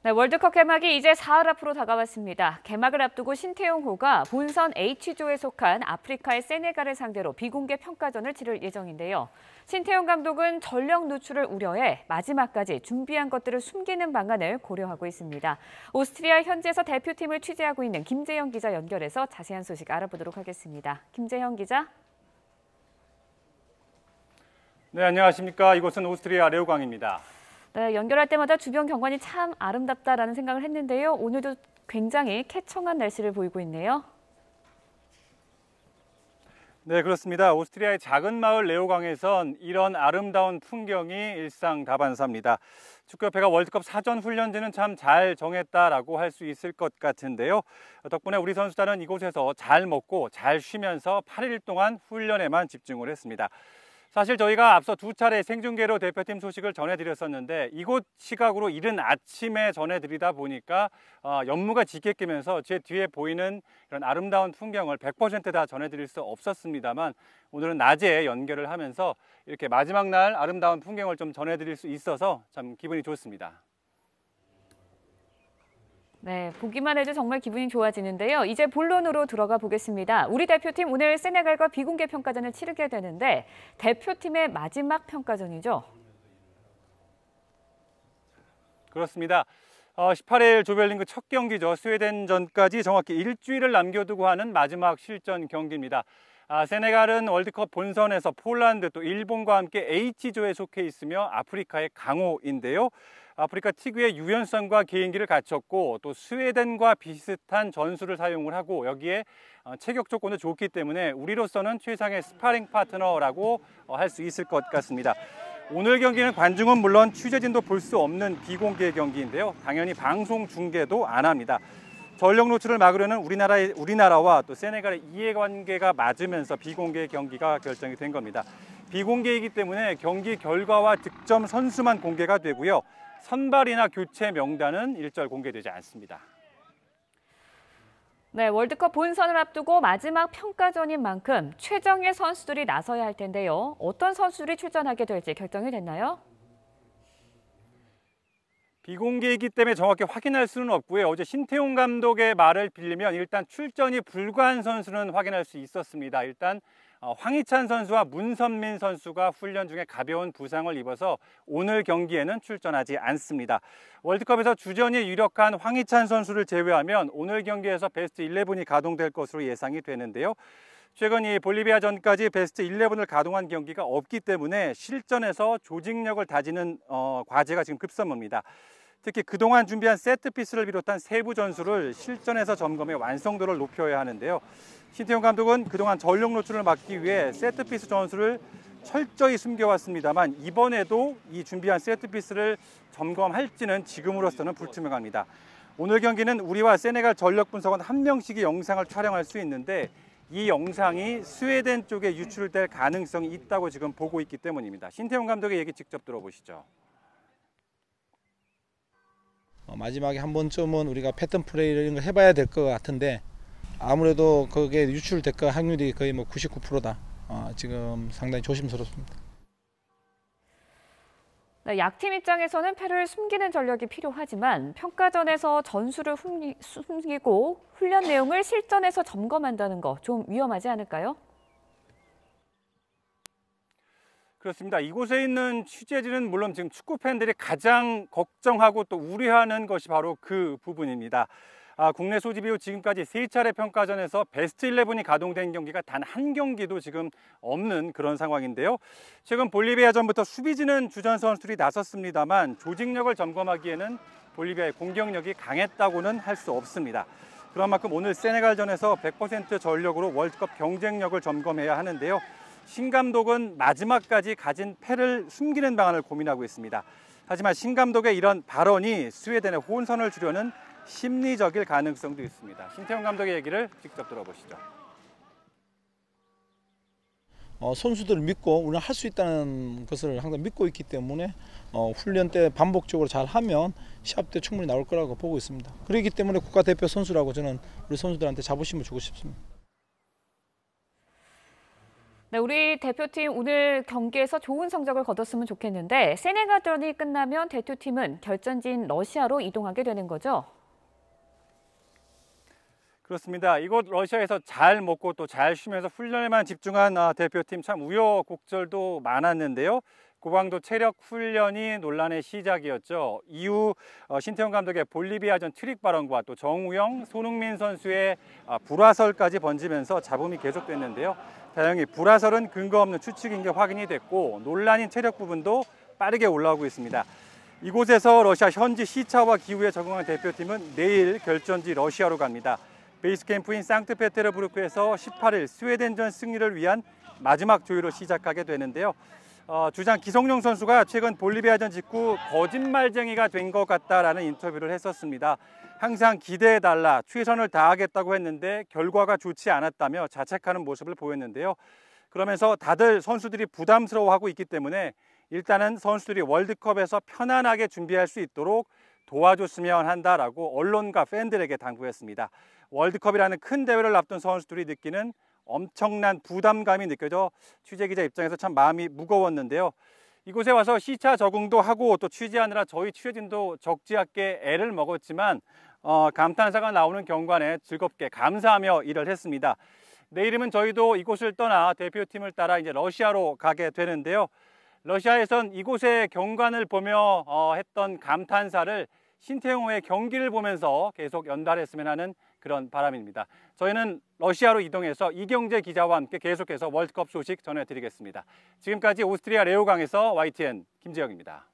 네, 월드컵 개막이 이제 사흘 앞으로 다가왔습니다. 개막을 앞두고 신태용호가 본선 H조에 속한 아프리카의 세네갈을 상대로 비공개 평가전을 치를 예정인데요. 신태용 감독은 전력 노출을 우려해 마지막까지 준비한 것들을 숨기는 방안을 고려하고 있습니다. 오스트리아 현지에서 대표팀을 취재하고 있는 김재형 기자 연결해서 자세한 소식 알아보도록 하겠습니다. 김재형 기자. 네, 안녕하십니까. 이곳은 오스트리아 레오광입니다. 네, 연결할 때마다 주변 경관이 참 아름답다라는 생각을 했는데요. 오늘도 굉장히 쾌청한 날씨를 보이고 있네요. 네, 그렇습니다. 오스트리아의 작은 마을 레오광에선 이런 아름다운 풍경이 일상다반사입니다. 축구협회가 월드컵 사전 훈련지는 참 잘 정했다라고 할 수 있을 것 같은데요. 덕분에 우리 선수단은 이곳에서 잘 먹고 잘 쉬면서 8일 동안 훈련에만 집중을 했습니다. 사실 저희가 앞서 두 차례 생중계로 대표팀 소식을 전해드렸었는데 이곳 시각으로 이른 아침에 전해드리다 보니까 연무가 짙게 끼면서 제 뒤에 보이는 이런 아름다운 풍경을 100% 다 전해드릴 수 없었습니다만 오늘은 낮에 연결을 하면서 이렇게 마지막 날 아름다운 풍경을 좀 전해드릴 수 있어서 참 기분이 좋습니다. 네, 보기만 해도 정말 기분이 좋아지는데요. 이제 본론으로 들어가 보겠습니다. 우리 대표팀 오늘 세네갈과 비공개 평가전을 치르게 되는데 대표팀의 마지막 평가전이죠. 그렇습니다. 18일 조별리그 첫 경기죠. 스웨덴전까지 정확히 일주일을 남겨두고 하는 마지막 실전 경기입니다. 세네갈은 월드컵 본선에서 폴란드 또 일본과 함께 H조에 속해 있으며 아프리카의 강호인데요. 아프리카 특유의 유연성과 개인기를 갖췄고 또 스웨덴과 비슷한 전술을 사용을 하고 여기에 체격 조건도 좋기 때문에 우리로서는 최상의 스파링 파트너라고 할 수 있을 것 같습니다. 오늘 경기는 관중은 물론 취재진도 볼 수 없는 비공개 경기인데요. 당연히 방송 중계도 안 합니다. 전력 노출을 막으려는 우리나라와 또 세네갈의 이해관계가 맞으면서 비공개 경기가 결정이 된 겁니다. 비공개이기 때문에 경기 결과와 득점 선수만 공개가 되고요. 선발이나 교체 명단은 일절 공개되지 않습니다. 네, 월드컵 본선을 앞두고 마지막 평가전인 만큼 최정예 선수들이 나서야 할 텐데요. 어떤 선수들이 출전하게 될지 결정이 됐나요? 비공개이기 때문에 정확히 확인할 수는 없고요. 어제 신태용 감독의 말을 빌리면 일단 출전이 불가한 선수는 확인할 수 있었습니다. 일단 황희찬 선수와 문선민 선수가 훈련 중에 가벼운 부상을 입어서 오늘 경기에는 출전하지 않습니다. 월드컵에서 주전이 유력한 황희찬 선수를 제외하면 오늘 경기에서 베스트 11이 가동될 것으로 예상이 되는데요. 최근 이 볼리비아전까지 베스트 11을 가동한 경기가 없기 때문에 실전에서 조직력을 다지는 과제가 지금 급선무입니다. 특히 그동안 준비한 세트피스를 비롯한 세부 전술을 실전에서 점검해 완성도를 높여야 하는데요. 신태용 감독은 그동안 전력 노출을 막기 위해 세트피스 전술을 철저히 숨겨왔습니다만 이번에도 이 준비한 세트피스를 점검할지는 지금으로서는 불투명합니다. 오늘 경기는 우리와 세네갈 전력 분석원 한 명씩이 영상을 촬영할 수 있는데 이 영상이 스웨덴 쪽에 유출될 가능성이 있다고 지금 보고 있기 때문입니다. 신태용 감독의 얘기 직접 들어보시죠. 마지막에 한 번쯤은 우리가 패턴 플레이를 이런 걸 해봐야 될 것 같은데 아무래도 그게 유출될 거 확률이 거의 뭐 99%다. 지금 상당히 조심스럽습니다. 네, 약팀 입장에서는 패를 숨기는 전력이 필요하지만 평가전에서 전술을 숨기고 훈련 내용을 실전에서 점검한다는 거 좀 위험하지 않을까요? 그렇습니다. 이곳에 있는 취재진은 물론 지금 축구 팬들이 가장 걱정하고 또 우려하는 것이 바로 그 부분입니다. 국내 소집 이후 지금까지 3차례 평가전에서 베스트 11이 가동된 경기가 단 한 경기도 지금 없는 그런 상황인데요. 최근 볼리비아전부터 수비진은 주전 선수들이 나섰습니다만 조직력을 점검하기에는 볼리비아의 공격력이 강했다고는 할 수 없습니다. 그런 만큼 오늘 세네갈전에서 100% 전력으로 월드컵 경쟁력을 점검해야 하는데요. 신 감독은 마지막까지 가진 패를 숨기는 방안을 고민하고 있습니다. 하지만 신 감독의 이런 발언이 스웨덴의 혼선을 주려는 심리적일 가능성도 있습니다. 신태용 감독의 얘기를 직접 들어보시죠. 선수들을 믿고 우리는 할 수 있다는 것을 항상 믿고 있기 때문에 훈련 때 반복적으로 잘 하면 시합 때 충분히 나올 거라고 보고 있습니다. 그렇기 때문에 국가대표 선수라고 저는 우리 선수들한테 자부심을 주고 싶습니다. 네, 우리 대표팀 오늘 경기에서 좋은 성적을 거뒀으면 좋겠는데 세네갈전이 끝나면 대표팀은 결전지인 러시아로 이동하게 되는 거죠? 그렇습니다. 이곳 러시아에서 잘 먹고 또 잘 쉬면서 훈련에만 집중한 대표팀 참 우여곡절도 많았는데요. 고강도 체력 훈련이 논란의 시작이었죠. 이후 신태용 감독의 볼리비아전 트릭 발언과 또 정우영, 손흥민 선수의 불화설까지 번지면서 잡음이 계속됐는데요. 다행히 불화설은 근거 없는 추측인 게 확인이 됐고 논란인 체력 부분도 빠르게 올라오고 있습니다. 이곳에서 러시아 현지 시차와 기후에 적응한 대표팀은 내일 결전지 러시아로 갑니다. 베이스 캠프인 상트페테르부르크에서 18일 스웨덴전 승리를 위한 마지막 조율을 시작하게 되는데요. 주장 기성용 선수가 최근 볼리비아전 직후 거짓말쟁이가 된 것 같다라는 인터뷰를 했었습니다. 항상 기대해달라, 최선을 다하겠다고 했는데 결과가 좋지 않았다며 자책하는 모습을 보였는데요. 그러면서 다들 선수들이 부담스러워하고 있기 때문에 일단은 선수들이 월드컵에서 편안하게 준비할 수 있도록 도와줬으면 한다라고 언론과 팬들에게 당부했습니다. 월드컵이라는 큰 대회를 앞둔 선수들이 느끼는 엄청난 부담감이 느껴져 취재기자 입장에서 참 마음이 무거웠는데요. 이곳에 와서 시차 적응도 하고 또 취재하느라 저희 취재진도 적지 않게 애를 먹었지만 감탄사가 나오는 경관에 즐겁게 감사하며 일을 했습니다. 내일이면 저희도 이곳을 떠나 대표팀을 따라 이제 러시아로 가게 되는데요. 러시아에선 이곳의 경관을 보며 했던 감탄사를 신태용의 경기를 보면서 계속 연달했으면 하는 그런 바람입니다. 저희는 러시아로 이동해서 이경재 기자와 함께 계속해서 월드컵 소식 전해드리겠습니다. 지금까지 오스트리아 레오강에서 YTN 김재영입니다.